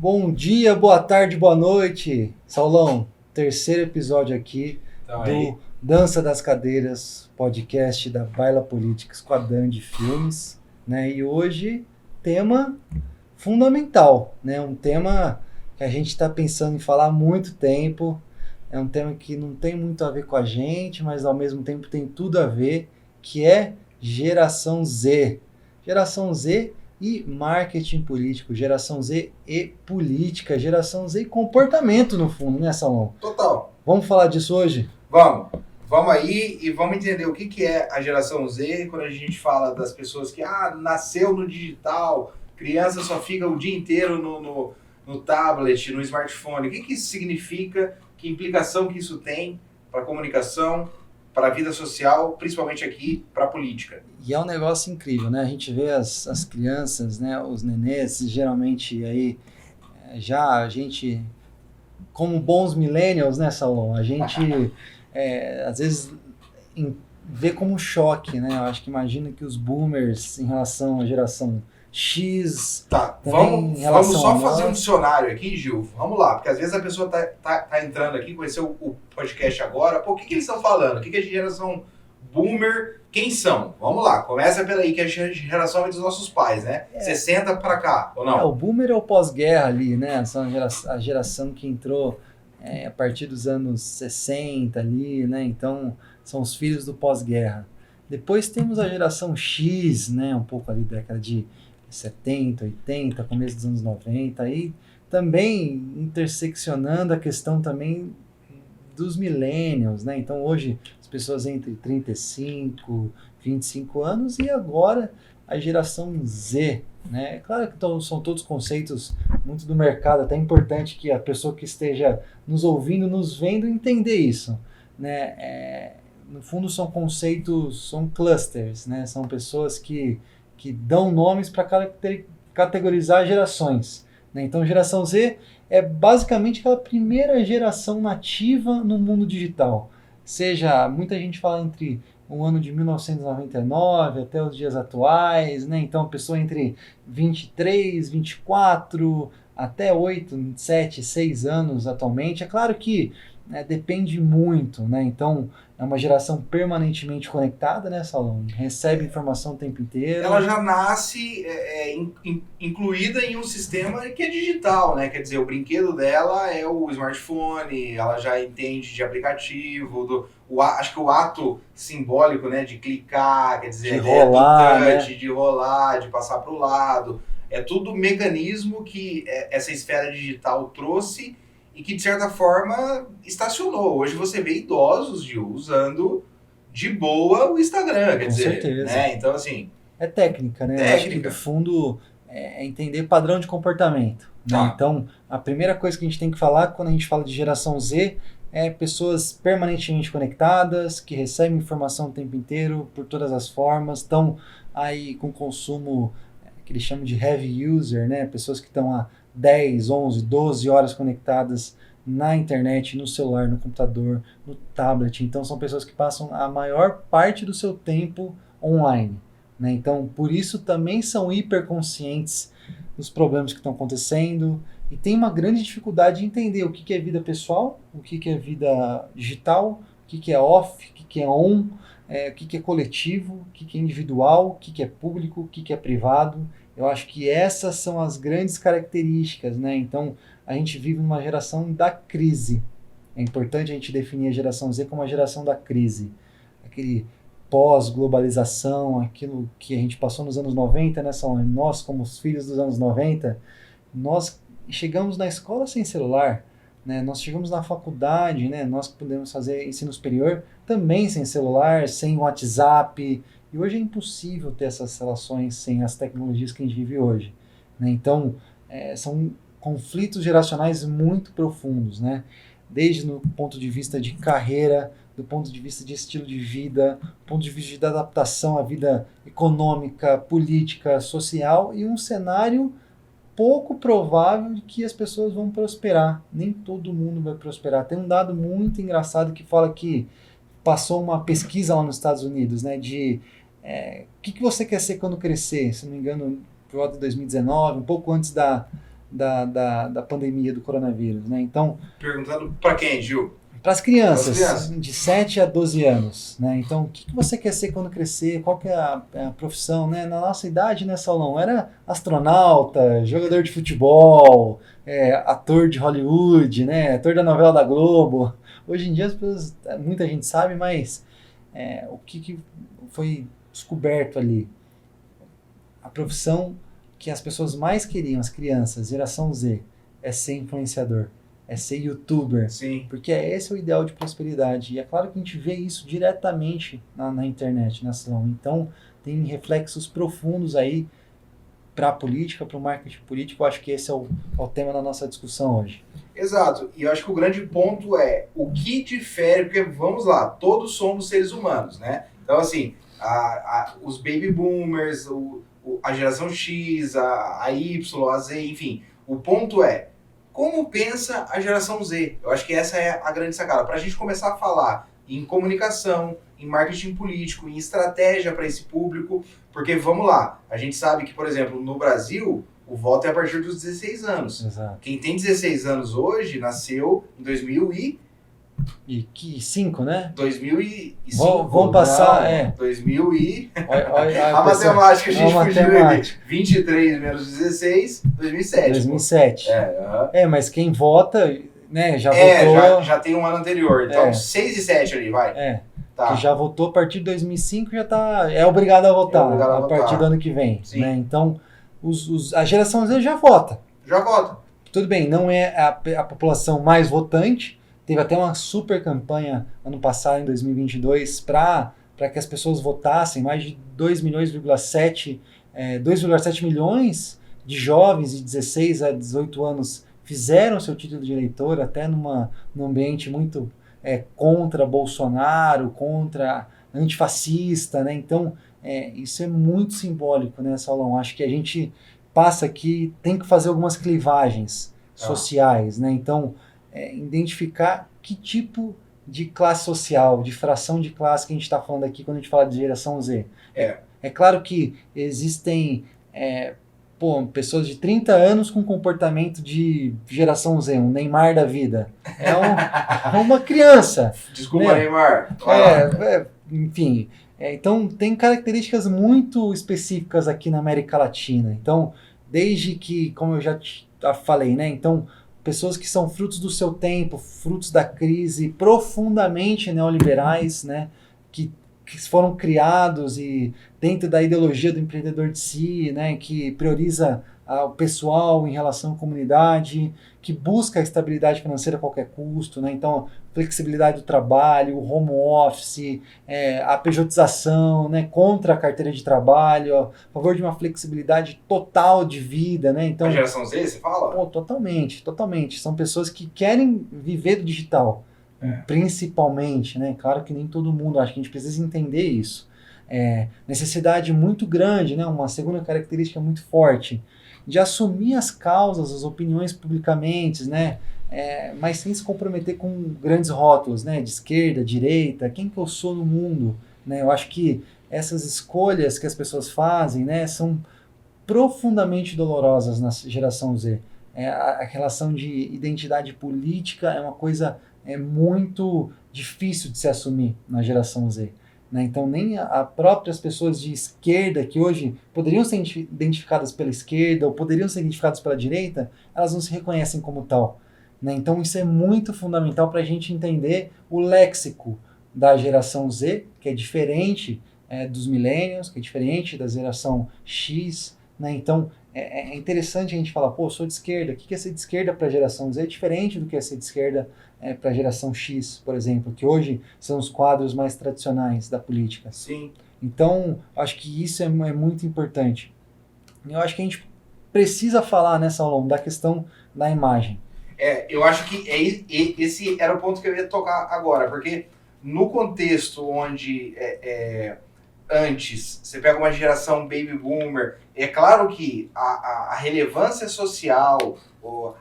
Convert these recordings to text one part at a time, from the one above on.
Bom dia, boa tarde, boa noite. Saulão, terceiro episódio aqui do Dança das Cadeiras, podcast da Baila Politics com a Dan de Filmes, né? E hoje, tema fundamental, né? Um tema que a gente está pensando em falar há muito tempo. É um tema que não tem muito a ver com a gente, mas ao mesmo tempo tem tudo a ver, que é Geração Z. Geração Z e marketing político, geração Z e política, geração Z e comportamento no fundo, né, Salão? Total. Vamos falar disso hoje? Vamos aí e vamos entender o que é a geração Z quando a gente fala das pessoas que nasceu no digital, criança só fica o dia inteiro no tablet, no smartphone. O que isso significa? Que implicação que isso tem para a comunicação, para a vida social, principalmente aqui para a política? E é um negócio incrível, né? A gente vê as crianças, né? Os nenês, geralmente aí já a gente, como bons millennials, né, Saulão? A gente às vezes vê como choque, né? Eu acho que imagina que os boomers em relação à geração X. Tá, vamos só fazer um dicionário aqui, Gil. Vamos lá, porque às vezes a pessoa tá entrando aqui, conheceu o podcast agora. Pô, o que eles estão falando? O que é a geração boomer? Quem são? Vamos lá, começa pela aí, que é a geração dos nossos pais, né? 60 para cá, ou não? O boomer é o pós-guerra ali, né? São a geração que entrou a partir dos anos 60 ali, né? Então, são os filhos do pós-guerra. Depois temos a geração X, né? Um pouco ali da década de 70, 80, começo dos anos 90, aí também interseccionando a questão também dos millennials, né? Então hoje as pessoas entre 35, 25 anos e agora a geração Z, né? Claro que são todos conceitos muito do mercado, até é importante que a pessoa que esteja nos ouvindo, nos vendo, entender isso, né? No fundo são conceitos, são clusters, né? São pessoas que dão nomes para categorizar gerações, né? Então, geração Z é basicamente aquela primeira geração nativa no mundo digital. Seja, muita gente fala entre o ano de 1999 até os dias atuais, né? Então, a pessoa entre 23, 24, até 8, 7, 6 anos atualmente. É claro que depende muito, né? Então, é uma geração permanentemente conectada, né, Salão? Recebe informação o tempo inteiro. Ela já nasce incluída em um sistema que é digital, né? Quer dizer, o brinquedo dela é o smartphone, ela já entende de aplicativo, acho que o ato simbólico, né, de clicar, quer dizer, de rolar, do touch, né? de rolar, de passar para o lado. É tudo mecanismo que essa esfera digital trouxe e que, de certa forma, estacionou. Hoje você vê idosos usando de boa o Instagram, quer dizer. Certeza. Né? Então, assim... É técnica, né? Técnica. Acho que, no fundo, é entender padrão de comportamento. Tá. Né? Então, a primeira coisa que a gente tem que falar quando a gente fala de geração Z é pessoas permanentemente conectadas, que recebem informação o tempo inteiro, por todas as formas, estão aí com consumo que eles chamam de heavy user, né? Pessoas que estão há 10, 11, 12 horas conectadas na internet, no celular, no computador, no tablet. Então, são pessoas que passam a maior parte do seu tempo online. Né? Então, por isso também são hiperconscientes dos problemas que estão acontecendo e tem uma grande dificuldade de entender o que é vida pessoal, o que é vida digital, o que é off, o que é on, o que é coletivo, o que é individual, o que é público, o que é privado. Eu acho que essas são as grandes características, né? Então, a gente vive numa geração da crise. É importante a gente definir a geração Z como a geração da crise. Aquele pós-globalização, aquilo que a gente passou nos anos 90, né? Nós, como os filhos dos anos 90, nós chegamos na escola sem celular, né? Nós chegamos na faculdade, né? Nós podemos fazer ensino superior também sem celular, sem WhatsApp, e hoje é impossível ter essas relações sem as tecnologias que a gente vive hoje. Né? Então, são conflitos geracionais muito profundos, né? Desde no ponto de vista de carreira, do ponto de vista de estilo de vida, do ponto de vista de adaptação à vida econômica, política, social, e um cenário pouco provável de que as pessoas vão prosperar. Nem todo mundo vai prosperar. Tem um dado muito engraçado que fala que passou uma pesquisa lá nos Estados Unidos, né, de o que você quer ser quando crescer, se não me engano, por volta de 2019, um pouco antes da da pandemia do coronavírus, né? Então, Perguntando para quem, Gil? para as crianças, Pras crianças. de 7 a 12 anos, né? Então, o que você quer ser quando crescer? Qual que é a profissão, né? Na nossa idade, né, Saulão? Era astronauta, jogador de futebol, ator de Hollywood, né? Ator da novela da Globo. Hoje em dia, as pessoas, muita gente sabe, mas o que foi descoberto ali? A profissão que as pessoas mais queriam, as crianças, geração Z, é ser influenciador. É ser youtuber, Sim. porque esse é o ideal de prosperidade. E é claro que a gente vê isso diretamente na internet, né, Salão? Então, tem reflexos profundos aí para a política, para o marketing político. Eu acho que esse é o tema da nossa discussão hoje. Exato. E eu acho que o grande ponto é o que difere, porque vamos lá, todos somos seres humanos, né? Então, assim, os baby boomers, a geração X, a Y, a Z, enfim, o ponto é como pensa a geração Z? Eu acho que essa é a grande sacada. Para a gente começar a falar em comunicação, em marketing político, em estratégia para esse público, porque vamos lá, a gente sabe que, por exemplo, no Brasil, o voto é a partir dos 16 anos. Exato. Quem tem 16 anos hoje nasceu em 2005, né? 2005. Vamos passar, não, 2000 e... Olha, a matemática a gente fugiu ali. 23 menos 16, 2007. 2007. Mas quem vota, né, já votou... Já tem um ano anterior. Então, 6 e 7 ali, vai. Tá. Que já votou a partir de 2005 já é obrigado a votar a partir do ano que vem. Né? Então, a geração Z já vota. Já vota. Tudo bem, não é a população mais votante. Teve até uma super campanha ano passado, em 2022, para que as pessoas votassem. Mais de 2,7 milhões de jovens de 16 a 18 anos fizeram seu título de eleitor, até num ambiente muito contra Bolsonaro, contra antifascista, né? Então, isso é muito simbólico, né, Saulão? Acho que a gente passa aqui, tem que fazer algumas clivagens sociais, né? Então, identificar que tipo de classe social, de fração de classe que a gente está falando aqui quando a gente fala de geração Z. É claro que existem pessoas de 30 anos com comportamento de geração Z, um Neymar da vida. É uma criança. Desculpa, né? Neymar. Enfim, então tem características muito específicas aqui na América Latina. Então, desde que, como eu já falei, né? Então, pessoas que são frutos do seu tempo, frutos da crise, profundamente neoliberais, né? Que foram criados e dentro da ideologia do empreendedor de si, né? Que prioriza o pessoal em relação à comunidade, que busca a estabilidade financeira a qualquer custo, né? Então, flexibilidade do trabalho, o home office, a pejotização, né? Contra a carteira de trabalho, a favor de uma flexibilidade total de vida, né? Então, a geração Z, você fala? Totalmente. São pessoas que querem viver do digital, principalmente, né? Claro que nem todo mundo, acho que a gente precisa entender isso. Necessidade muito grande, né? Uma segunda característica muito forte, de assumir as causas, as opiniões publicamente, né? Mas sem se comprometer com grandes rótulos, né? De esquerda, direita, quem que eu sou no mundo, né? Eu acho que essas escolhas que as pessoas fazem, né? São profundamente dolorosas na geração Z. A relação de identidade política é uma coisa muito difícil de se assumir na geração Z. Né? Então, nem as próprias pessoas de esquerda, que hoje poderiam ser identificadas pela esquerda ou poderiam ser identificadas pela direita, elas não se reconhecem como tal. Né? Então, isso é muito fundamental para a gente entender o léxico da geração Z, que é diferente dos millennials, que é diferente da geração X. Né? Então, é interessante a gente falar, eu sou de esquerda. O que é ser de esquerda para a geração Z? É diferente do que é ser de esquerda para a geração X, por exemplo, que hoje são os quadros mais tradicionais da política. Sim. Então, acho que isso é muito importante. Eu acho que a gente precisa falar, né, Saulão, da questão da imagem. Eu acho que esse era o ponto que eu ia tocar agora, porque no contexto onde antes você pega uma geração baby boomer, é claro que a relevância social,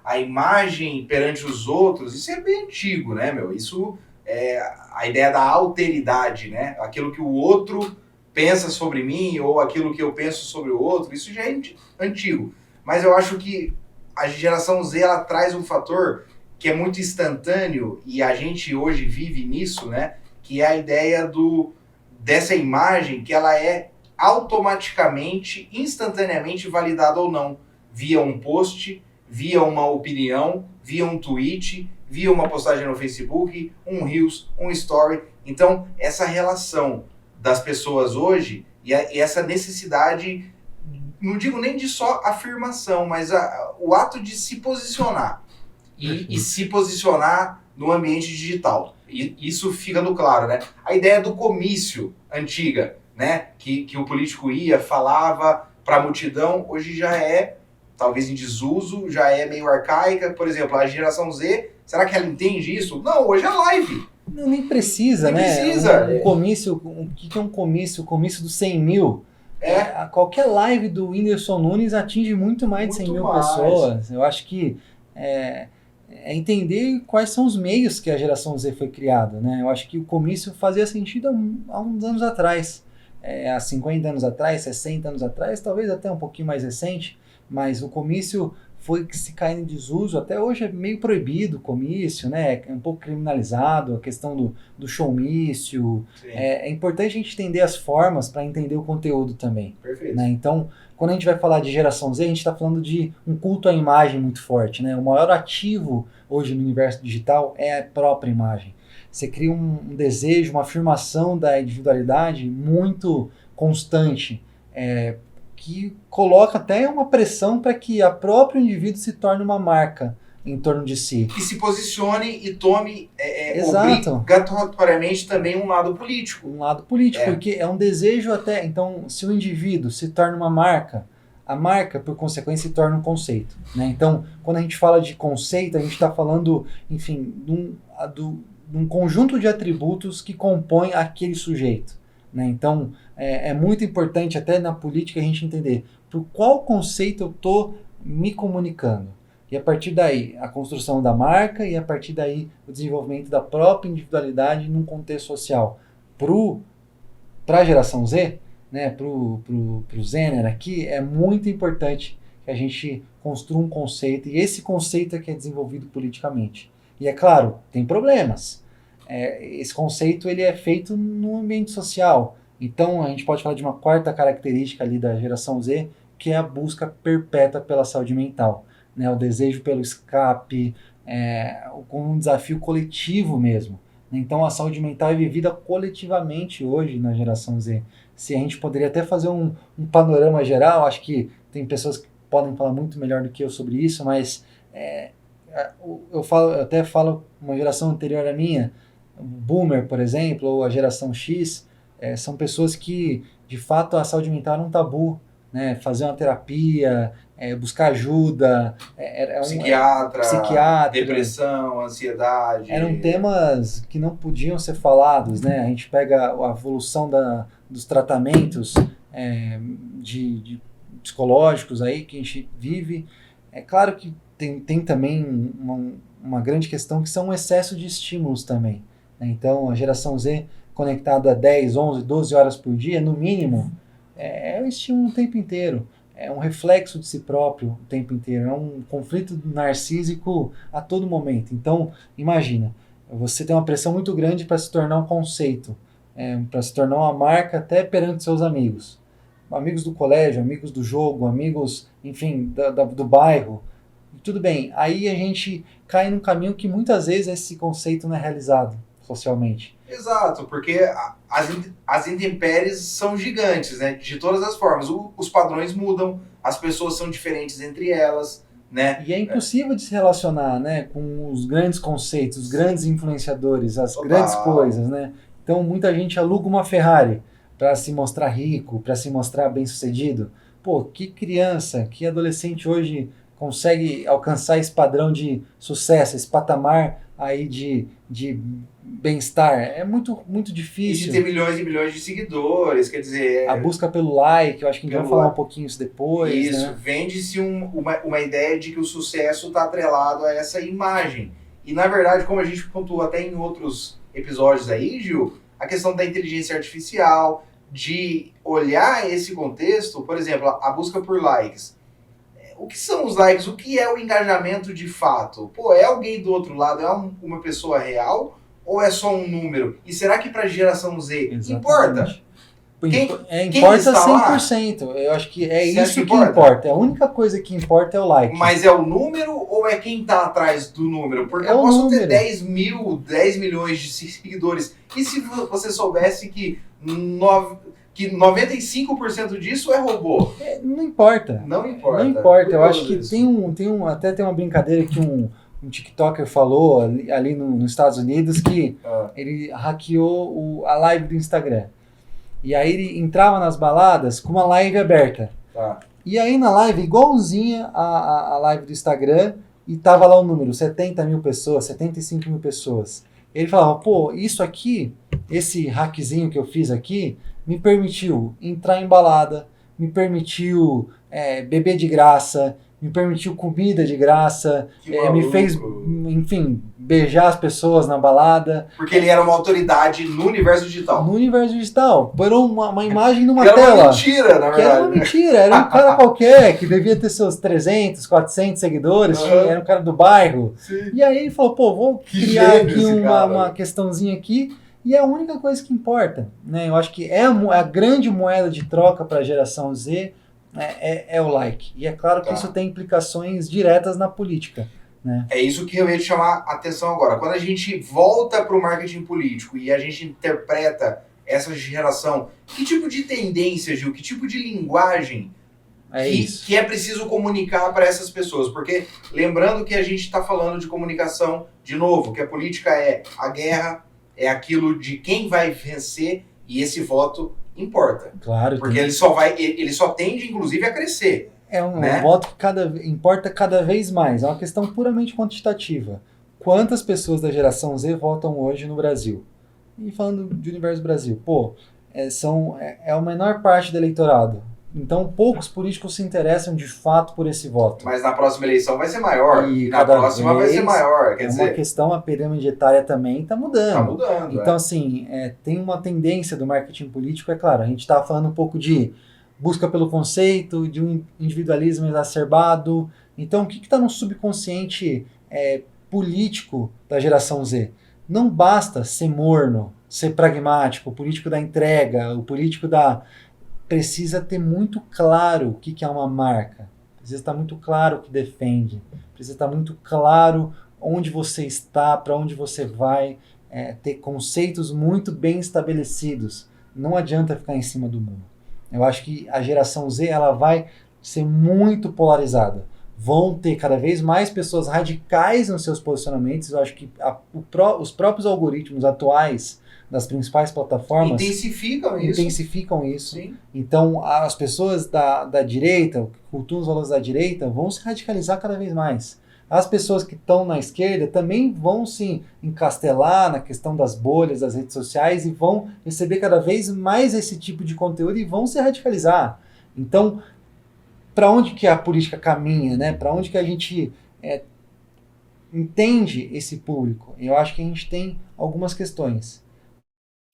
a imagem perante os outros, isso é bem antigo, né, meu? Isso é a ideia da alteridade, né? Aquilo que o outro pensa sobre mim ou aquilo que eu penso sobre o outro, isso já é antigo. Mas eu acho que a geração Z ela traz um fator que é muito instantâneo e a gente hoje vive nisso, né? Que é a ideia dessa imagem que ela é automaticamente, instantaneamente validada ou não, via um post, via uma opinião, via um tweet, via uma postagem no Facebook, um Reels, um Story. Então, essa relação das pessoas hoje e essa necessidade, não digo nem de só afirmação, mas o ato de se posicionar e se posicionar no ambiente digital. E isso fica no claro, né? A ideia do comício antiga, né? Que o político ia, falava para a multidão, hoje já é, talvez em desuso, já é meio arcaica. Por exemplo, a geração Z, será que ela entende isso? Não, hoje é live. Não, nem precisa, nem né? Precisa. Um comício, o que é um comício? O comício dos 100 mil. Qualquer live do Whindersson Nunes atinge muito mais de 100 mil pessoas. Eu acho que é entender quais são os meios que a geração Z foi criada, né? Eu acho que o comício fazia sentido há uns anos atrás. Há 50 anos atrás, 60 anos atrás, talvez até um pouquinho mais recente, mas o comício foi se caindo em desuso. Até hoje é meio proibido o comício, né? É um pouco criminalizado a questão do showmício. É importante a gente entender as formas para entender o conteúdo também. Perfeito. Né? Então, quando a gente vai falar de geração Z, a gente está falando de um culto à imagem muito forte, né? O maior ativo hoje no universo digital é a própria imagem. Você cria um desejo, uma afirmação da individualidade muito constante, que coloca até uma pressão para que o próprio indivíduo se torne uma marca em torno de si. Que se posicione e tome obrigatoriamente também um lado político. Um lado político, porque é um desejo até... Então, se o indivíduo se torna uma marca, a marca, por consequência, se torna um conceito. Né? Então, quando a gente fala de conceito, a gente está falando, enfim, de um conjunto de atributos que compõem aquele sujeito. Né? Então, é muito importante até na política a gente entender por qual conceito eu estou me comunicando. E a partir daí, a construção da marca e a partir daí o desenvolvimento da própria individualidade num contexto social. Para a geração Z, né, pro Zener aqui, é muito importante que a gente construa um conceito, e esse conceito é que é desenvolvido politicamente. E é claro, tem problemas. Esse conceito ele é feito no ambiente social. Então a gente pode falar de uma quarta característica ali da geração Z, que é a busca perpétua pela saúde mental. Né, o desejo pelo escape, com um desafio coletivo mesmo. Então a saúde mental é vivida coletivamente hoje na geração Z. Se a gente poderia até fazer um panorama geral, acho que tem pessoas que podem falar muito melhor do que eu sobre isso, mas eu até falo uma geração anterior à minha, o Boomer, por exemplo, ou a geração X, são pessoas que, de fato, a saúde mental era um tabu. Né, fazer uma terapia, buscar ajuda, psiquiatra, depressão, ansiedade. Eram temas que não podiam ser falados. Né? A gente pega a evolução dos tratamentos de psicológicos aí que a gente vive. É claro que tem também uma grande questão que são um excesso de estímulos também. Né? Então, a geração Z conectada a 10, 11, 12 horas por dia, no mínimo, é um estímulo o tempo inteiro, é um reflexo de si próprio o tempo inteiro, é um conflito narcísico a todo momento. Então, imagina, você tem uma pressão muito grande para se tornar um conceito, para se tornar uma marca até perante seus amigos. Amigos do colégio, amigos do jogo, amigos, enfim, do bairro. Tudo bem, aí a gente cai num caminho que muitas vezes esse conceito não é realizado socialmente. Exato, porque as intempéries são gigantes, né? De todas as formas. Os padrões mudam, as pessoas são diferentes entre elas, né? E é impossível de se relacionar, né, com os grandes conceitos, os grandes influenciadores, as grandes coisas, né? Então muita gente aluga uma Ferrari para se mostrar rico, para se mostrar bem-sucedido. Pô, que criança, que adolescente hoje consegue alcançar esse padrão de sucesso, esse patamar aí de bem-estar? É muito, muito difícil. E de ter milhões e milhões de seguidores, quer dizer... A busca pelo like, eu acho que a gente vai falar um pouquinho isso depois. Isso, né? Vende-se uma ideia de que o sucesso está atrelado a essa imagem. E, na verdade, como a gente pontuou até em outros episódios aí, Gil, a questão da inteligência artificial, de olhar esse contexto, por exemplo, a busca por likes. o que são os likes? O que é o engajamento de fato? Pô, é alguém do outro lado? É uma pessoa real? Ou é só um número? E será que para a geração Z importa? Importa está 100%. Lá? Eu acho que é Você isso que importa. A única coisa que importa é o like. Mas é o número ou é quem está atrás do número? Porque eu posso ter 10 milhões de seguidores. E se você soubesse que 95% disso é robô? Não importa. Não importa. Não importa. Eu acho que até tem uma brincadeira que um TikToker falou ali nos Estados Unidos que ele hackeou a live do Instagram. E aí ele entrava nas baladas com uma live aberta. E aí na live, igualzinha a live do Instagram, e tava lá o número, 70 mil pessoas, 75 mil pessoas. Ele falava, pô, isso aqui, esse hackzinho que eu fiz aqui, me permitiu entrar em balada, me permitiu beber de graça, me permitiu comida de graça, me fez, enfim, beijar as pessoas na balada. Porque ele era uma autoridade no universo digital. No universo digital. Por uma imagem numa tela. Era uma mentira, na verdade. Que era uma mentira. Era um cara qualquer que devia ter seus 300, 400 seguidores. Era um cara do bairro. Sim. E aí ele falou, pô, vou criar aqui uma questãozinha aqui. E é a única coisa que importa. Né? Eu acho que é a grande moeda de troca para a geração Z. É o like. E é claro que isso tem implicações diretas na política. Né? É isso que eu ia te chamar a atenção agora. Quando a gente volta para o marketing político e a gente interpreta essa geração, que tipo de tendência, Gil, que tipo de linguagem que é preciso comunicar para essas pessoas? Porque lembrando que a gente está falando de comunicação, de novo, que a política é a guerra, é aquilo de quem vai vencer e esse voto importa. Claro. Porque ele só tende, inclusive, a crescer. É um voto que importa cada vez mais. É uma questão puramente quantitativa. Quantas pessoas da geração Z votam hoje no Brasil? E falando de universo Brasil, pô, é a menor parte do eleitorado. Então, poucos políticos se interessam de fato por esse voto. Mas na próxima eleição vai ser maior. E na próxima vai ser maior. Quer dizer, uma questão, a pirâmide etária também está mudando. Está mudando. Então, assim, tem uma tendência do marketing político, é claro, a gente está falando um pouco de busca pelo conceito, de um individualismo exacerbado. Então, o que está no subconsciente político da geração Z? Não basta ser morno, ser pragmático, o político da entrega, o político da... Precisa ter muito claro o que é uma marca. Precisa estar muito claro o que defende. Precisa estar muito claro onde você está, para onde você vai. Ter conceitos muito bem estabelecidos. Não adianta ficar em cima do muro. Eu acho que a geração Z ela vai ser muito polarizada. Vão ter cada vez mais pessoas radicais nos seus posicionamentos. Eu acho que os próprios algoritmos atuais das principais plataformas intensificam isso. Sim. Então, as pessoas da direita, que cultuam os valores da direita, vão se radicalizar cada vez mais. As pessoas que estão na esquerda também vão se encastelar na questão das bolhas, das redes sociais, e vão receber cada vez mais esse tipo de conteúdo e vão se radicalizar. Então, para onde que a política caminha, né? Para onde que a gente entende esse público? Eu acho que a gente tem algumas questões.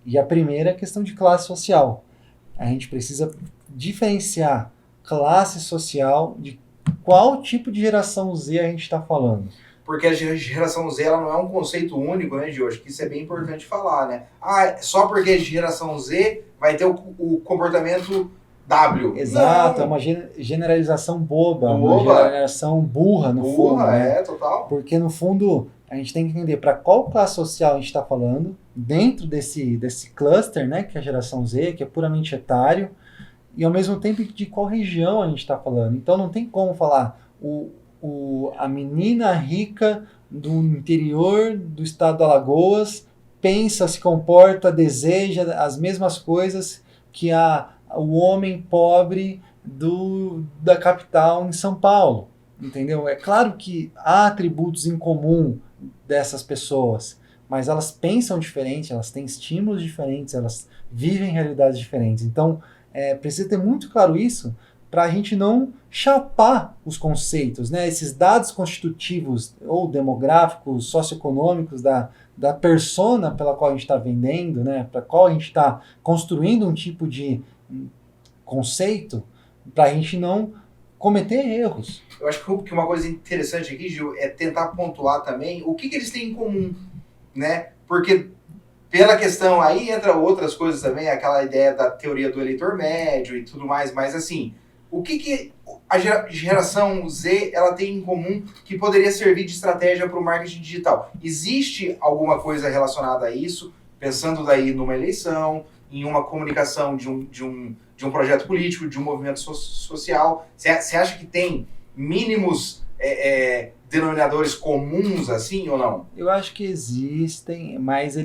E a primeira é a questão de classe social. A gente precisa diferenciar classe social de qual tipo de geração Z a gente está falando. Porque a geração Z ela não é um conceito único, né, Gil? Acho que isso é bem importante falar, né? Só porque é geração Z vai ter o comportamento W. Exato, não. É uma generalização boba, uma generalização burra, no fundo. Né? Total. Porque, no fundo, a gente tem que entender para qual classe social a gente está falando, dentro desse cluster, né, que é a geração Z, que é puramente etário, e ao mesmo tempo de qual região a gente está falando. Então não tem como falar a menina rica do interior do estado do Alagoas pensa, se comporta, deseja as mesmas coisas que o homem pobre da capital em São Paulo. Entendeu? É claro que há atributos em comum dessas pessoas, mas elas pensam diferente, elas têm estímulos diferentes, elas vivem realidades diferentes. Então, precisa ter muito claro isso para a gente não chapar os conceitos, né? Esses dados constitutivos ou demográficos, socioeconômicos da persona pela qual a gente está vendendo, né? Para qual a gente está construindo um tipo de conceito, para a gente não cometer erros. Eu acho que uma coisa interessante aqui, Gil, é tentar pontuar também o que eles têm em comum, né? Porque pela questão, aí entra outras coisas também, aquela ideia da teoria do eleitor médio e tudo mais, mas assim, o que a geração Z ela tem em comum que poderia servir de estratégia para o marketing digital? Existe alguma coisa relacionada a isso, pensando daí numa eleição, em uma comunicação de um projeto político, de um movimento social? Você acha que tem mínimos denominadores comuns assim ou não? Eu acho que existem, mas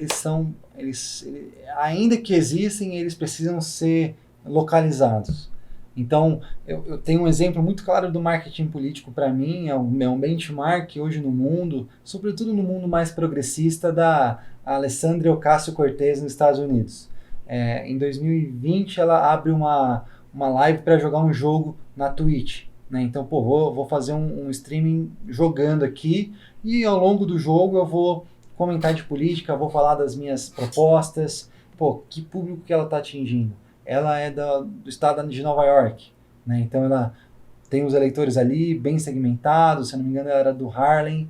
ainda que existem, eles precisam ser localizados. Então, eu tenho um exemplo muito claro do marketing político para mim, é um benchmark hoje no mundo, sobretudo no mundo mais progressista, da Alessandria Ocasio-Cortez nos Estados Unidos. Em 2020, ela abre uma live para jogar um jogo na Twitch. Né? Então, vou fazer um streaming jogando aqui e ao longo do jogo eu vou comentar de política, vou falar das minhas propostas. Que público que ela está atingindo? Ela é do estado de Nova York, né? Então ela tem os eleitores ali bem segmentados, se eu não me engano ela era do Harlem,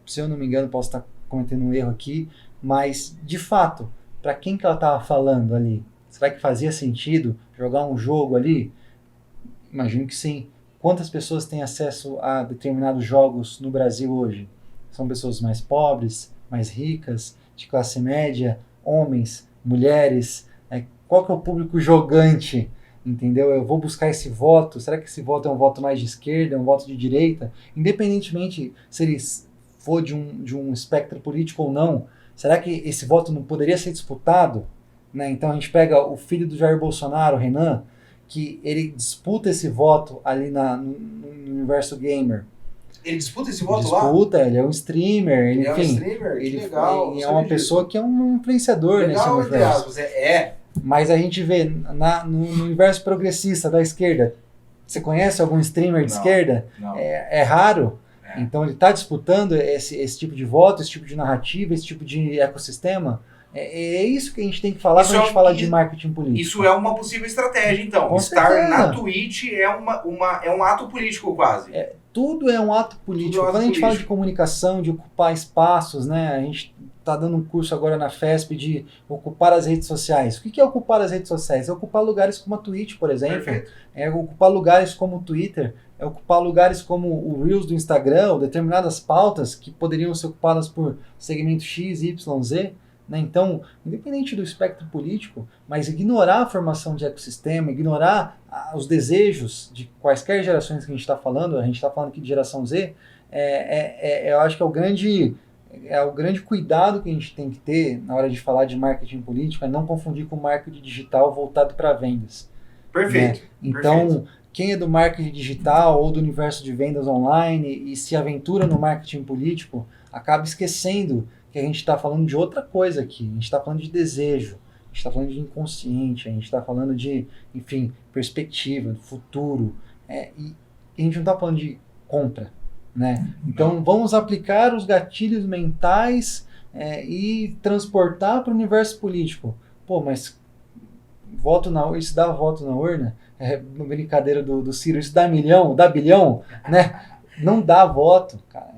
se eu não me engano posso estar cometendo um erro aqui, mas de fato, para quem que ela estava falando ali? Será que fazia sentido jogar um jogo ali? Imagino que sim. Quantas pessoas têm acesso a determinados jogos no Brasil hoje? São pessoas mais pobres, mais ricas, de classe média, homens, mulheres. Qual que é o público jogante? Entendeu? Eu vou buscar esse voto. Será que esse voto é um voto mais de esquerda, é um voto de direita? Independentemente se ele for de um espectro político ou não, será que esse voto não poderia ser disputado? Né? Então a gente pega o filho do Jair Bolsonaro, o Renan, que ele disputa esse voto ali no universo gamer. Ele disputa esse voto lá? Disputa, ele é um streamer, Ele é um streamer? Que legal. Ele é uma pessoa que é um influenciador nesse universo. Mas a gente vê no universo progressista da esquerda, você conhece algum streamer de esquerda? Não. É raro. Então ele está disputando esse tipo de voto, esse tipo de narrativa, esse tipo de ecossistema. É isso que a gente tem que falar quando a gente fala de marketing político. Isso é uma possível estratégia, então. Com Estar certeza. na Twitch é um ato político, quase. Tudo é um ato político. Quando a gente fala de comunicação, de ocupar espaços, né? A gente está dando um curso agora na FESP de ocupar as redes sociais. O que é ocupar as redes sociais? É ocupar lugares como a Twitch, por exemplo. Perfeito. É ocupar lugares como o Twitter. É ocupar lugares como o Reels do Instagram, ou determinadas pautas que poderiam ser ocupadas por segmento X, Y, Z. Né? Então, independente do espectro político, mas ignorar a formação de ecossistema, ignorar os desejos de quaisquer gerações que a gente está falando aqui de geração Z, eu acho que é o grande cuidado que a gente tem que ter na hora de falar de marketing político, é não confundir com marketing digital voltado para vendas. Perfeito. Né? Então, perfeito. Quem é do marketing digital ou do universo de vendas online e se aventura no marketing político, acaba esquecendo que a gente está falando de outra coisa aqui. A gente está falando de desejo, a gente está falando de inconsciente, a gente está falando de, enfim, perspectiva, do futuro. E a gente não está falando de compra. Né? Então vamos aplicar os gatilhos mentais e transportar para o universo político. Mas isso dá voto na urna? No brincadeira do Ciro, isso dá milhão, dá bilhão? Né? Não dá voto, cara.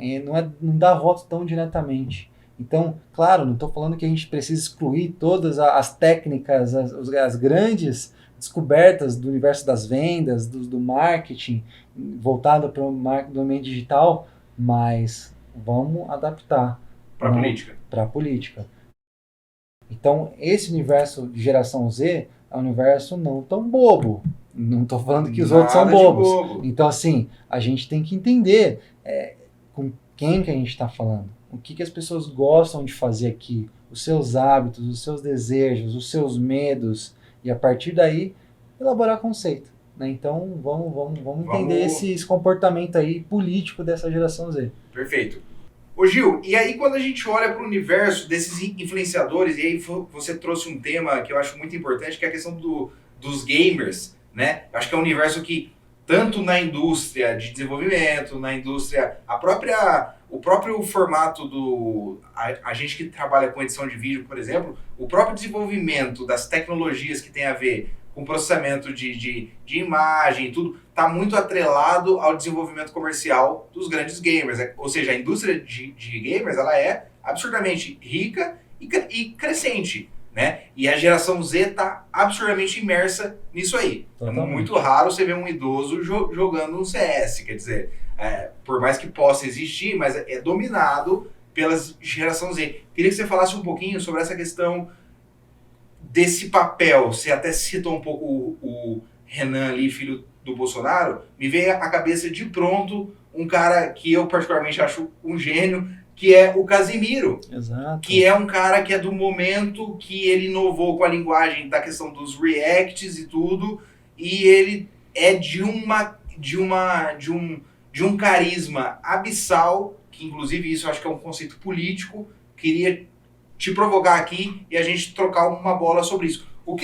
Não dá voto tão diretamente. Então, claro, não estou falando que a gente precisa excluir todas as técnicas, as grandes descobertas do universo das vendas, do marketing, voltado para o marketing do ambiente digital, mas vamos adaptar para a política. Então, esse universo de geração Z é um universo não tão bobo. Não estou falando que os outros são bobos. Então, assim, a gente tem que entender com quem que a gente está falando. O que as pessoas gostam de fazer aqui, os seus hábitos, os seus desejos, os seus medos, e a partir daí elaborar conceito. Né? Então vamos entender esse comportamento aí político dessa geração Z. Perfeito. Ô Gil, e aí quando a gente olha para o universo desses influenciadores, e aí você trouxe um tema que eu acho muito importante, que é a questão dos gamers, né? Eu acho que é um universo que, tanto na indústria de desenvolvimento, na indústria, o próprio formato a gente que trabalha com edição de vídeo, por exemplo, o próprio desenvolvimento das tecnologias que tem a ver com processamento de imagem e tudo, está muito atrelado ao desenvolvimento comercial dos grandes gamers. Ou seja, a indústria de gamers ela é absurdamente rica e crescente, né? E a geração Z está absurdamente imersa nisso aí. Totalmente. É muito raro você ver um idoso jogando um CS, quer dizer, por mais que possa existir, mas é dominado pela geração Z. Queria que você falasse um pouquinho sobre essa questão desse papel. Você até citou um pouco o Renan ali, filho do Bolsonaro. Me veio à cabeça de pronto um cara que eu particularmente acho um gênio, que é o Casimiro. Exato. Que é um cara que é do momento que ele inovou com a linguagem da questão dos reacts e tudo, e ele é de um carisma abissal, que inclusive isso eu acho que é um conceito político. Queria te provocar aqui e a gente trocar uma bola sobre isso. O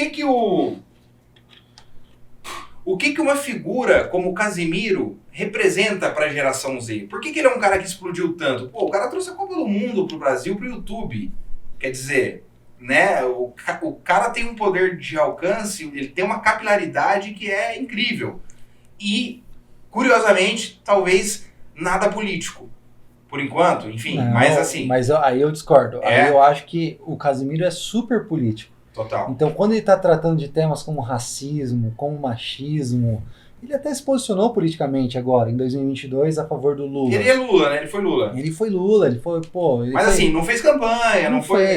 que uma figura como o Casimiro representa para a geração Z? Por que ele é um cara que explodiu tanto? Pô, o cara trouxe a Copa do Mundo pro Brasil, pro YouTube. Quer dizer, né? O cara tem um poder de alcance, ele tem uma capilaridade que é incrível. E, curiosamente, talvez nada político. Por enquanto, enfim, Não, mas assim... Mas aí eu discordo. Aí eu acho que o Casimiro é super político. Total. Então, quando ele está tratando de temas como racismo, como machismo, ele até se posicionou politicamente agora, em 2022, a favor do Lula. Ele é Lula, né? Ele foi Lula. Ele foi Lula, ele foi, pô... Ele mas foi, assim, não fez campanha, não foi...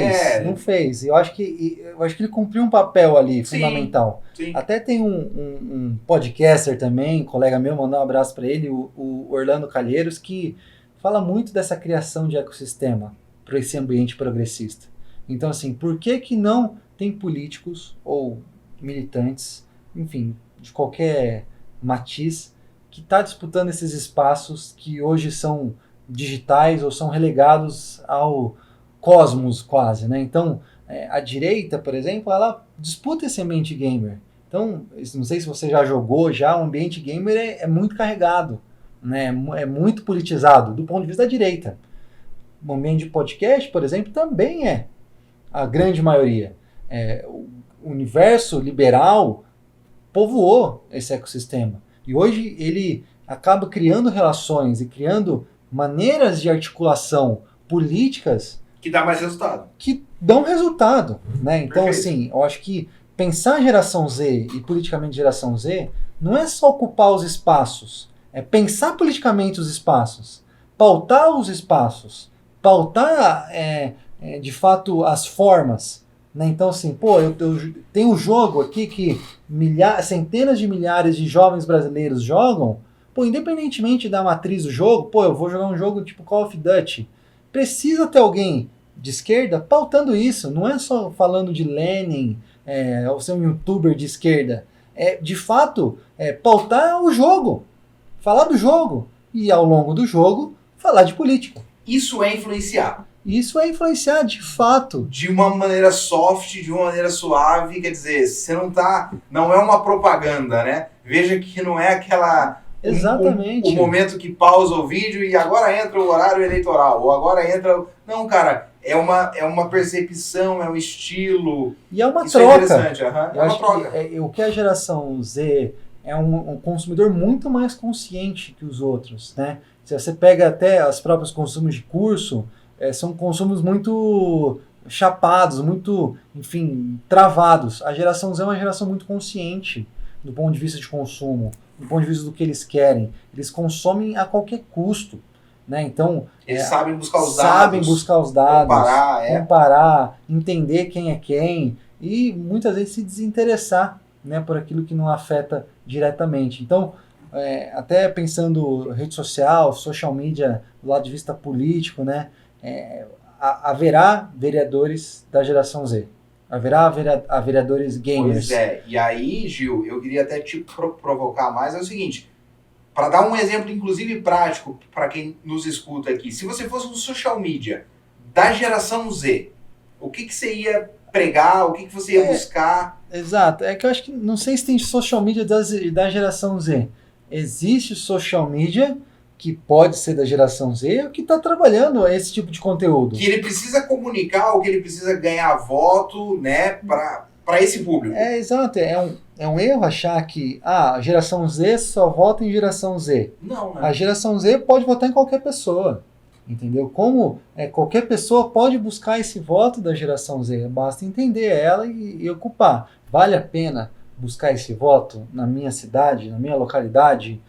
Não fez. Eu acho que ele cumpriu um papel ali, Sim, fundamental. Sim. Até tem um podcaster também, colega meu, mandar um abraço para ele, o Orlando Calheiros, que fala muito dessa criação de ecossistema para esse ambiente progressista. Então, assim, por que não tem políticos ou militantes, enfim, de qualquer matiz, que está disputando esses espaços que hoje são digitais ou são relegados ao cosmos quase, né? Então, a direita, por exemplo, ela disputa esse ambiente gamer. Então, não sei se você já jogou, o ambiente gamer é muito carregado, né? É muito politizado, do ponto de vista da direita. O ambiente de podcast, por exemplo, também é a grande maioria. O universo liberal povoou esse ecossistema. E hoje ele acaba criando relações e criando maneiras de articulação políticas que dá mais resultado. Que dão resultado, né? Então, Perfeito. assim, eu acho que pensar a geração Z e politicamente geração Z não é só ocupar os espaços, é pensar politicamente os espaços, pautar os espaços, pautar, de fato, as formas. Né? Então, assim, pô, eu tenho um jogo aqui que centenas de milhares de jovens brasileiros jogam, pô, independentemente da matriz do jogo, pô, eu vou jogar um jogo tipo Call of Duty. Precisa ter alguém de esquerda pautando isso, não é só falando de Lenin, ou ser um youtuber de esquerda. De fato, pautar o jogo, falar do jogo, e ao longo do jogo, falar de política. Isso é influenciar. Isso é influenciar, de fato. De uma maneira soft, de uma maneira suave, quer dizer, você não é uma propaganda, né? Veja que não é aquela... Exatamente. O momento que pausa o vídeo e agora entra o horário eleitoral, ou agora entra... Não, cara, é uma percepção, é um estilo. E é uma Isso troca. É interessante, Eu acho que o que a geração Z é um consumidor muito mais consciente que os outros, né? Se você pega até os próprios consumos de curso, são consumos muito chapados, muito, enfim, travados. A geração Z é uma geração muito consciente do ponto de vista de consumo, do ponto de vista do que eles querem. Eles consomem a qualquer custo. Né? Então, eles sabem buscar os dados, comparar, entender quem é quem e muitas vezes se desinteressar, né, por aquilo que não afeta diretamente. Então, até pensando rede social, social media do lado de vista político, né, haverá vereadores da geração Z. Haverá vereadores gamers. Pois é. E aí, Gil, eu queria até te provocar mais, é o seguinte, para dar um exemplo, inclusive prático, para quem nos escuta aqui, se você fosse um social media da geração Z, o que você ia pregar, o que você ia buscar? Exato. É que eu acho que, não sei se tem social media da geração Z. Existe social media que pode ser da geração Z ou que está trabalhando esse tipo de conteúdo. Que ele precisa comunicar, ou que ele precisa ganhar voto, né, para esse público. Exato. É é um erro achar que a geração Z só vota em geração Z. Não, né? A geração Z pode votar em qualquer pessoa. Entendeu? Como qualquer pessoa pode buscar esse voto da geração Z, basta entender ela e ocupar. Vale a pena buscar esse voto na minha cidade, na minha localidade,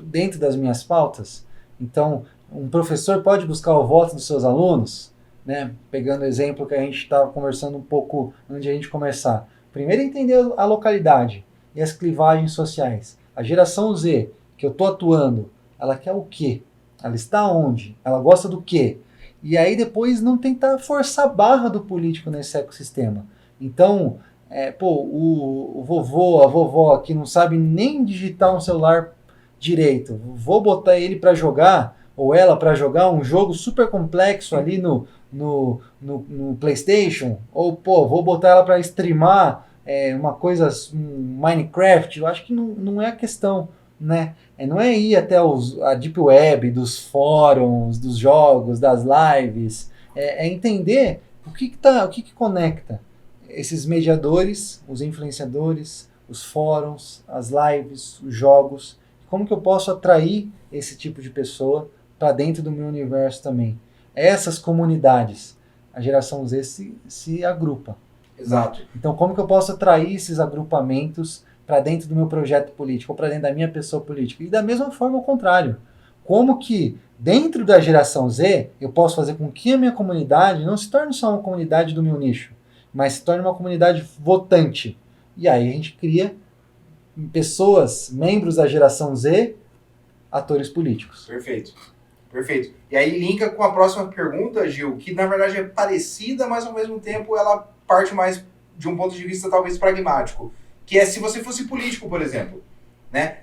dentro das minhas pautas? Então, um professor pode buscar o voto dos seus alunos, né? Pegando o exemplo que a gente estava conversando um pouco antes de a gente começar. Primeiro entender a localidade e as clivagens sociais. A geração Z, que eu estou atuando, ela quer o quê? Ela está onde? Ela gosta do quê? E aí depois não tentar forçar a barra do político nesse ecossistema. Então, o vovô, a vovó que não sabe nem digitar um celular direito, vou botar ele para jogar, ou ela para jogar um jogo super complexo ali no PlayStation, ou vou botar ela para streamar uma coisa, Minecraft. Eu acho que não é a questão, né? Não é ir até a Deep Web, dos fóruns, dos jogos, das lives. É entender o que conecta esses mediadores, os influenciadores, os fóruns, as lives, os jogos. Como que eu posso atrair esse tipo de pessoa para dentro do meu universo também? Essas comunidades, a geração Z se agrupa. Exato. Então, como que eu posso atrair esses agrupamentos para dentro do meu projeto político, ou para dentro da minha pessoa política? E da mesma forma, ao contrário. Como que, dentro da geração Z, eu posso fazer com que a minha comunidade não se torne só uma comunidade do meu nicho, mas se torne uma comunidade votante. E aí a gente cria pessoas, membros da geração Z, atores políticos. Perfeito. Perfeito. E aí linka com a próxima pergunta, Gil, que na verdade é parecida, mas ao mesmo tempo ela parte mais de um ponto de vista talvez pragmático. Que é se você fosse político, por exemplo, né?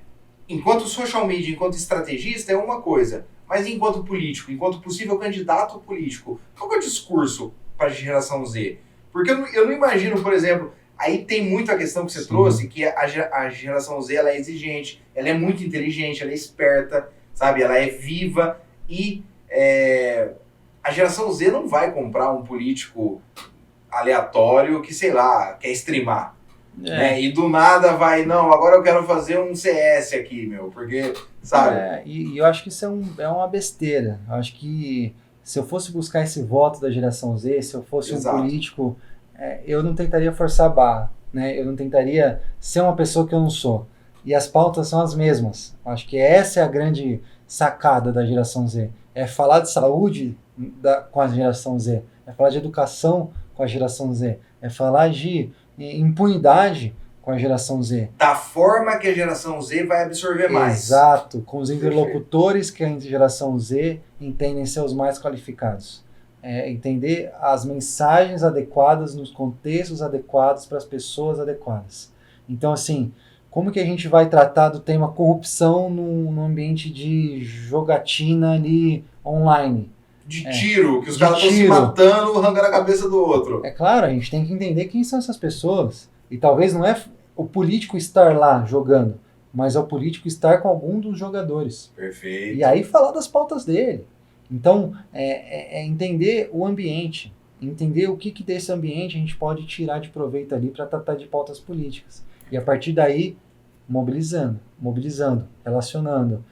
Enquanto social media, enquanto estrategista é uma coisa, mas enquanto político, enquanto possível candidato político, qual é o discurso para a geração Z? Porque eu não imagino, por exemplo, aí tem muito a questão que você trouxe, que a geração Z ela é exigente, ela é muito inteligente, ela é esperta, sabe? Ela é viva e a geração Z não vai comprar um político aleatório que, sei lá, quer streamar. Né? E do nada vai, não, agora eu quero fazer um CS aqui, porque, sabe? E eu acho que isso é uma besteira. Eu acho que se eu fosse buscar esse voto da geração Z, se eu fosse Exato. um político, eu não tentaria forçar a barra, né? Eu não tentaria ser uma pessoa que eu não sou. E as pautas são as mesmas. Eu acho que essa é a grande sacada da geração Z. É falar de saúde com a geração Z, é falar de educação com a geração Z, é falar de impunidade com a geração Z. Da forma que a geração Z vai absorver mais. Exato, com os interlocutores que a geração Z entendem ser os mais qualificados. Entender as mensagens adequadas nos contextos adequados para as pessoas adequadas. Então, assim, como que a gente vai tratar do tema corrupção num ambiente de jogatina ali online? De tiro, que os caras estão se matando, arrancando a cabeça do outro. É claro, a gente tem que entender quem são essas pessoas. E talvez não é o político estar lá jogando, mas é o político estar com algum dos jogadores. Perfeito. E aí falar das pautas dele. Então, entender o ambiente, entender o que desse ambiente a gente pode tirar de proveito ali para tratar de pautas políticas. E a partir daí, mobilizando, relacionando,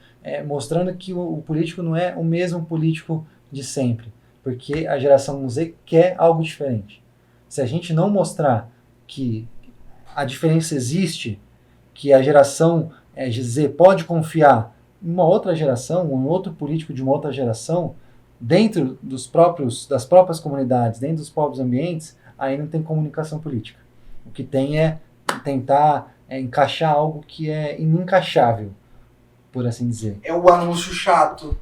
mostrando que o político não é o mesmo político de sempre, porque a geração Z quer algo diferente. Se a gente não mostrar que a diferença existe, que a geração Z pode confiar em uma outra geração, um outro político de uma outra geração, dentro das próprias comunidades, dentro dos próprios ambientes, aí não tem comunicação política. O que tem é tentar encaixar algo que é inencaixável, por assim dizer. É o anúncio chato.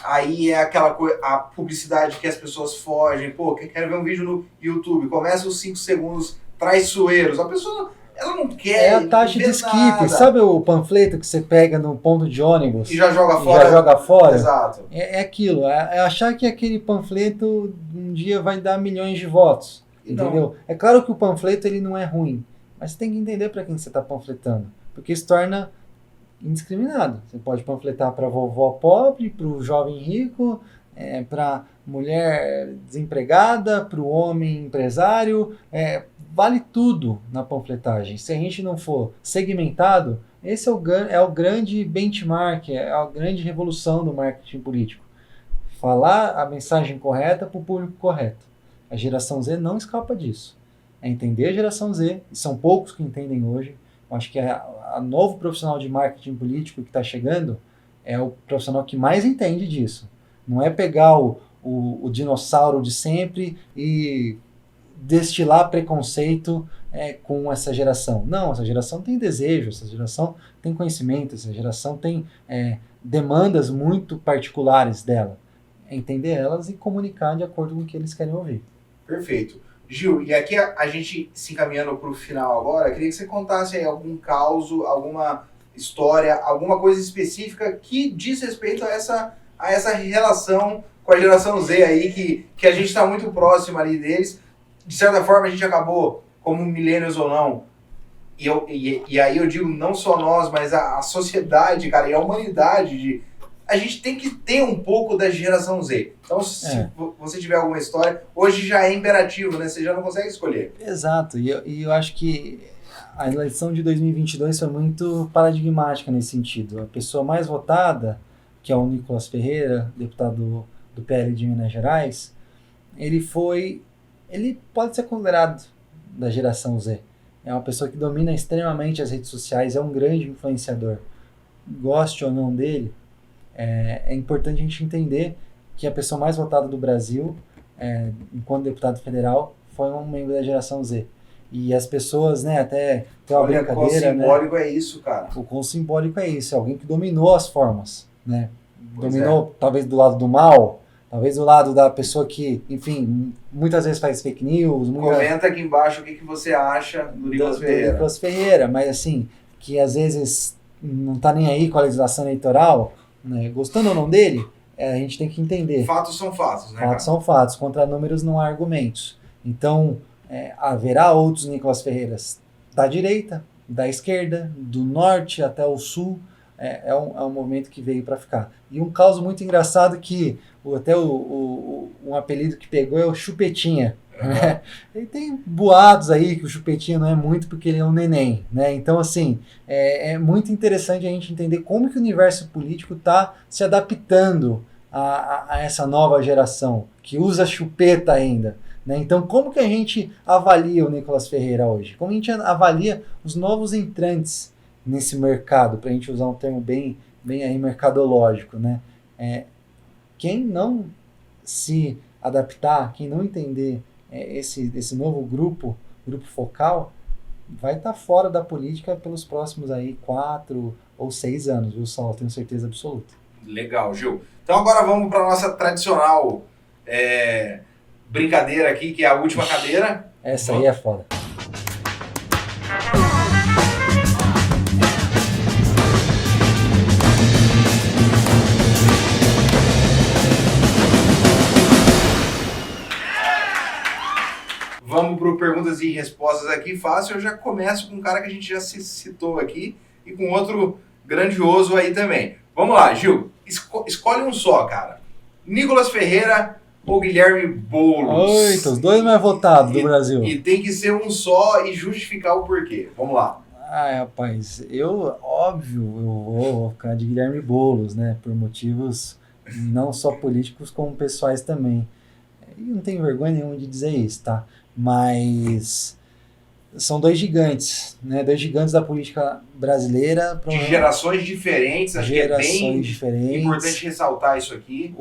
Aí é aquela coisa, a publicidade que as pessoas fogem. Quero ver um vídeo no YouTube. Começa os 5 segundos traiçoeiros. A pessoa, ela não quer. É a taxa de skip. Nada. Sabe o panfleto que você pega no ponto de ônibus? E já joga fora? Exato. É aquilo. É achar que aquele panfleto um dia vai dar milhões de votos. Entendeu? Não. É claro que o panfleto ele não é ruim. Mas você tem que entender para quem você está panfletando. Porque isso torna indiscriminado. Você pode panfletar para a vovó pobre, para o jovem rico, para mulher desempregada, para o homem empresário, vale tudo na panfletagem. Se a gente não for segmentado, esse é o grande benchmark, é a grande revolução do marketing político. Falar a mensagem correta para o público correto. A geração Z não escapa disso. É entender a geração Z, e são poucos que entendem hoje. Eu acho que a novo profissional de marketing político que está chegando é o profissional que mais entende disso. Não é pegar o dinossauro de sempre e destilar preconceito com essa geração. Não, essa geração tem desejo, essa geração tem conhecimento, essa geração tem demandas muito particulares dela. É entender elas e comunicar de acordo com o que eles querem ouvir. Perfeito. Gil, e aqui a gente se encaminhando para o final agora, queria que você contasse aí algum caos, alguma história, alguma coisa específica que diz respeito a essa relação com a geração Z aí, que a gente está muito próximo ali deles. De certa forma, a gente acabou, como millennials ou não, e aí eu digo não só nós, mas a sociedade, cara, e a humanidade, a gente tem que ter um pouco da geração Z. Então, se você tiver alguma história, hoje já é imperativo, né? Você já não consegue escolher. Exato, e eu acho que a eleição de 2022 foi muito paradigmática nesse sentido. A pessoa mais votada, que é o Nicolas Ferreira, deputado do PL de Minas Gerais, ele pode ser considerado da geração Z. É uma pessoa que domina extremamente as redes sociais, é um grande influenciador. Goste ou não dele, é importante a gente entender que a pessoa mais votada do Brasil, enquanto deputado federal, foi um membro da geração Z. E as pessoas, né, até tem uma brincadeira, o quão simbólico é isso, cara. O quão simbólico é isso, é alguém que dominou as formas, né? Dominou, talvez do lado do mal, talvez do lado da pessoa que, enfim, muitas vezes faz fake news. Comenta aqui embaixo o que você acha do Nicolas Ferreira. Do Nicolas Ferreira, mas assim, que às vezes não tá nem aí com a legislação eleitoral, né? Gostando ou não dele, a gente tem que entender. Fatos são fatos, né? Fatos são fatos, contra números não há argumentos. Então, haverá outros Nicolas Ferreiras da direita, da esquerda, do norte até o sul. É um movimento que veio para ficar. E um caso muito engraçado que até um apelido que pegou é o Chupetinha. Né? Ele tem boatos aí que o Chupetinha não é muito porque ele é um neném. Né? Então, assim, é muito interessante a gente entender como que o universo político está se adaptando a essa nova geração, que usa chupeta ainda. Né? Então, como que a gente avalia o Nicolas Ferreira hoje? Como a gente avalia os novos entrantes nesse mercado, para a gente usar um termo bem aí mercadológico, né? Quem não se adaptar, quem não entender esse novo grupo focal, vai estar fora da política pelos próximos aí 4 ou 6 anos, viu, Saulo? Tenho certeza absoluta. Legal, Gil. Então agora vamos para a nossa tradicional brincadeira aqui, que é a última cadeira. Essa aí é foda. Vamos para perguntas e respostas aqui fácil. Eu já começo com um cara que a gente já se citou aqui e com outro grandioso aí também. Vamos lá, Gil. Escolhe um só, cara. Nicolas Ferreira ou Guilherme Boulos? Oito, os dois mais votados do Brasil. E tem que ser um só e justificar o porquê. Vamos lá. Rapaz, eu vou ficar de Guilherme Boulos, né? Por motivos não só políticos, como pessoais também. E não tenho vergonha nenhuma de dizer isso, tá? Mas são dois gigantes, né? Dois gigantes da política brasileira. De gerações diferentes, acho que é bem importante ressaltar isso aqui.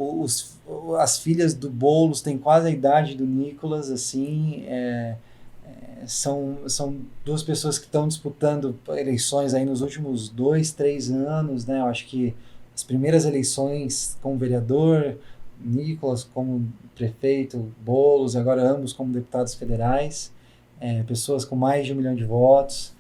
As filhas do Boulos têm quase a idade do Nicolas, assim, são duas pessoas que estão disputando eleições aí nos últimos 2, 3 anos, né? Eu acho que as primeiras eleições como vereador, Nicolas como prefeito, Boulos, agora ambos como deputados federais, pessoas com mais de 1 milhão de votos,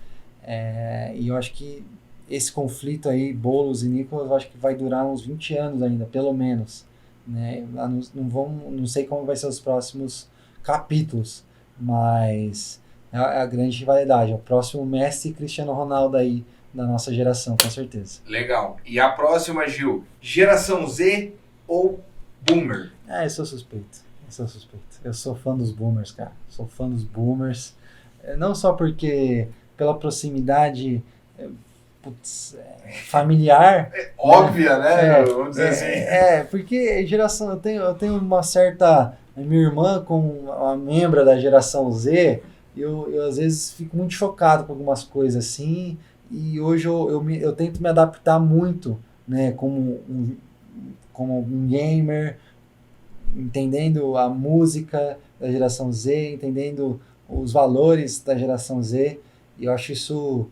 e eu acho que esse conflito aí, Boulos e Nicolas, eu acho que vai durar uns 20 anos ainda, pelo menos, né? Não sei como vai ser os próximos capítulos, mas é a grande rivalidade, é o próximo Messi e Cristiano Ronaldo aí da nossa geração, com certeza. Legal. E a próxima, Gil, geração Z ou boomer? Eu sou suspeito. Eu sou fã dos boomers, cara. Sou fã dos boomers. Não só porque, pela proximidade familiar. Óbvia, né? Vamos dizer assim. Porque geração. Eu tenho uma certa. Minha irmã, com uma membra da geração Z, eu às vezes fico muito chocado com algumas coisas assim. E hoje eu tento me adaptar muito, né? Como um gamer, entendendo a música da geração Z, entendendo os valores da geração Z, e eu acho isso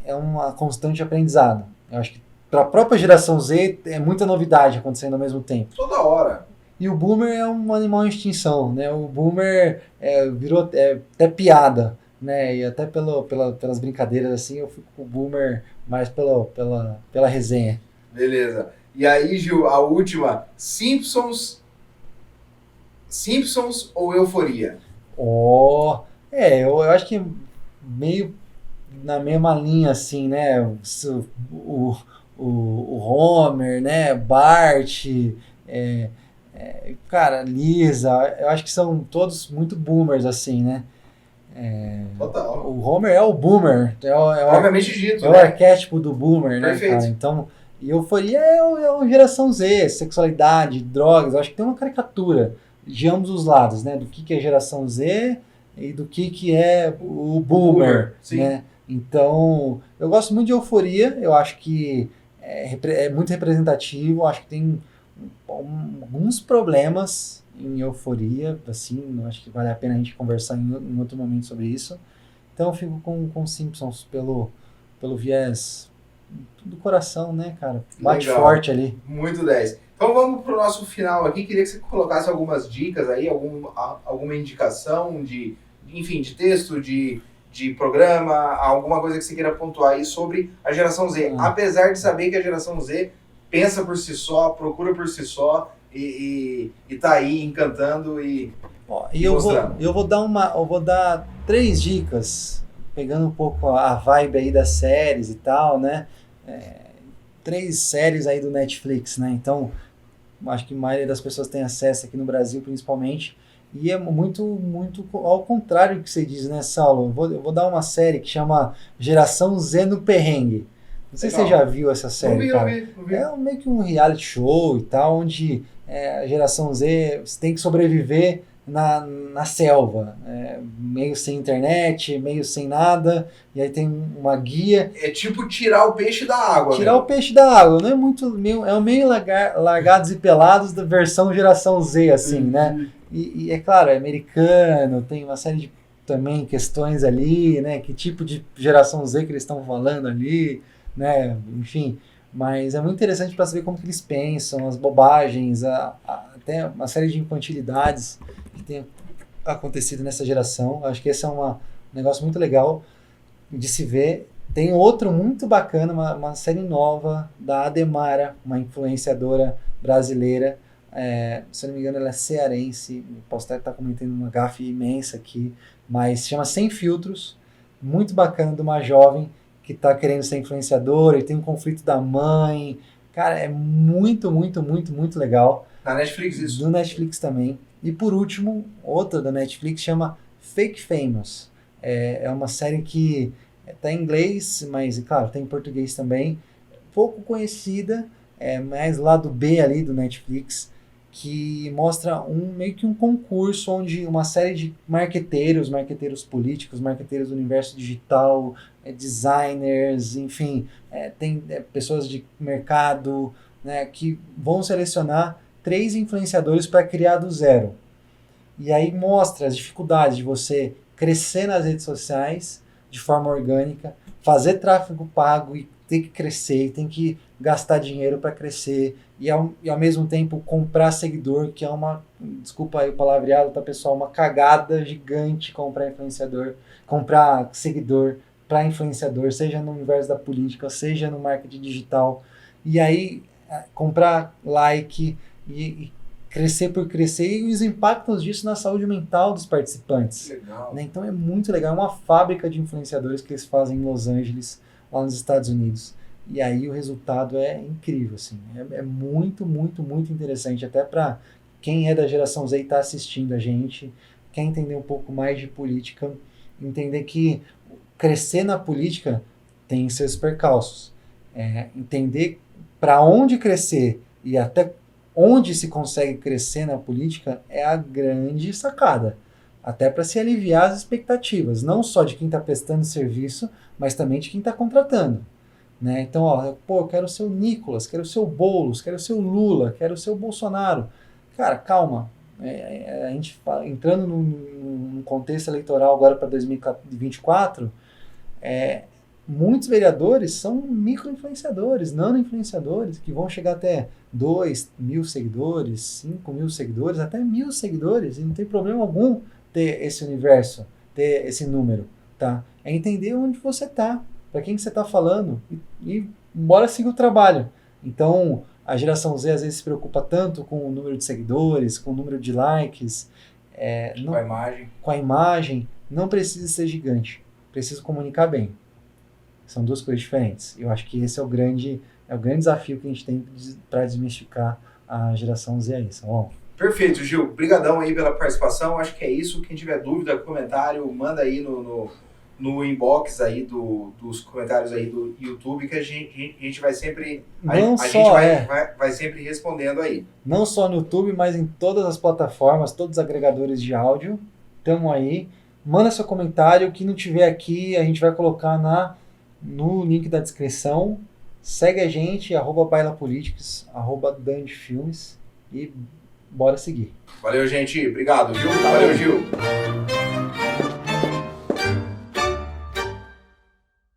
uma constante aprendizado. Eu acho que para a própria geração Z é muita novidade acontecendo ao mesmo tempo. Toda hora. E o boomer é um animal em extinção, né? O boomer virou até piada, né? E até pelas brincadeiras assim, eu fico com o boomer mais pela resenha. Beleza. E aí, Gil, a última, Simpsons ou Euforia? Eu acho que meio na mesma linha, assim, né? O Homer, né? Bart, cara, Lisa, eu acho que são todos muito boomers, assim, né? Total. O Homer é o boomer, Obviamente dito, é o arquétipo do boomer, né, perfeito, cara? Então, e Euforia é uma geração Z, sexualidade, drogas, eu acho que tem uma caricatura de ambos os lados, né? Do que é geração Z e do que é o boomer, sim. Né? Então, eu gosto muito de Euforia, eu acho que é muito representativo, acho que tem alguns problemas em Euforia, assim, acho que vale a pena a gente conversar em outro momento sobre isso. Então eu fico com Simpsons pelo viés do coração, né, cara? Bate Legal. Forte ali. Muito 10. Então vamos pro nosso final aqui. Queria que você colocasse algumas dicas aí, alguma indicação de texto, de programa, alguma coisa que você queira pontuar aí sobre a geração Z. Apesar de saber que a geração Z pensa por si só, procura por si só e tá aí encantando e mostrando. Eu vou dar 3 dicas, pegando um pouco a vibe aí das séries e tal, né? 3 séries aí do Netflix, né? Então, acho que a maioria das pessoas tem acesso aqui no Brasil, principalmente. E é muito, muito ao contrário do que você diz, né, Saulo? Eu vou dar uma série que chama Geração Z no Perrengue. Não sei se você já viu essa série, cara. Não vi. É meio que um reality show e tal, onde a geração Z tem que sobreviver na selva, meio sem internet, meio sem nada, e aí tem uma guia. É tipo tirar o peixe da água. Tirar o peixe da água, não é muito, meio largados e pelados da versão geração Z, assim, né? E é claro, é americano, tem uma série de também questões ali, né? Que tipo de geração Z que eles estão falando ali, né? Enfim, mas é muito interessante para saber como que eles pensam, as bobagens, até uma série de infantilidades que tem acontecido nessa geração. Acho que esse é um negócio muito legal de se ver. Tem outro muito bacana, uma série nova da Ademara, uma influenciadora brasileira. Se eu não me engano, ela é cearense. Posso até estar cometendo uma gafe imensa aqui, mas se chama Sem Filtros. Muito bacana, de uma jovem que está querendo ser influenciadora e tem um conflito da mãe. Cara, é muito, muito, muito, muito legal. Na Netflix isso? Do Netflix também. E por último, outra da Netflix chama Fake Famous. É uma série que está em inglês, mas, claro, tem em português também. Pouco conhecida, mais lado B ali do Netflix, que mostra meio que um concurso onde uma série de marqueteiros políticos, marqueteiros do universo digital, designers, enfim, tem pessoas de mercado, né, que vão selecionar 3 influenciadores para criar do zero. E aí mostra as dificuldades de você crescer nas redes sociais de forma orgânica, fazer tráfego pago e ter que crescer, tem que gastar dinheiro para crescer e ao mesmo tempo comprar seguidor, que é desculpa aí o palavreado, tá, pessoal, uma cagada gigante comprar seguidor para influenciador, seja no universo da política, seja no marketing digital, e aí comprar like e crescer por crescer, e os impactos disso na saúde mental dos participantes. Legal. Né? Então é muito legal, é uma fábrica de influenciadores que eles fazem em Los Angeles, lá nos Estados Unidos. e aí o resultado é incrível, assim. É muito, muito, muito interessante, até para quem é da geração Z e está assistindo a gente, quer entender um pouco mais de política, entender que crescer na política tem seus percalços. Entender para onde crescer e até onde se consegue crescer na política é a grande sacada. Até para se aliviar as expectativas, não só de quem está prestando serviço, mas também de quem está contratando. Né? Então, eu quero ser o Nicolas, quero ser o Boulos, quero ser o Lula, quero ser o Bolsonaro. Cara, calma. A gente entrando num contexto eleitoral agora para 2024, muitos vereadores são micro-influenciadores, nano-influenciadores, que vão chegar até 2.000 seguidores, 5.000 seguidores, até 1.000 seguidores, e não tem problema algum ter esse universo, ter esse número. Tá? É entender onde você está, para quem que você está falando, e bora seguir o trabalho. Então, a geração Z às vezes se preocupa tanto com o número de seguidores, com o número de likes, com a imagem, não precisa ser gigante, precisa comunicar bem. São duas coisas diferentes. Eu acho que esse é o grande desafio que a gente tem para desmistificar a geração Z aí. Bom. Perfeito, Gil. Obrigadão aí pela participação. Acho que é isso. Quem tiver dúvida, comentário, manda aí no inbox aí dos comentários aí do YouTube, que a gente vai sempre vai sempre respondendo aí. Não só no YouTube, mas em todas as plataformas, todos os agregadores de áudio. Tamo aí. Manda seu comentário. Que não tiver aqui, a gente vai colocar no link da descrição. Segue a gente, @bailapolitics, @dandfilmes, e bora seguir. Valeu, gente. Obrigado, Gil. Valeu, Gil.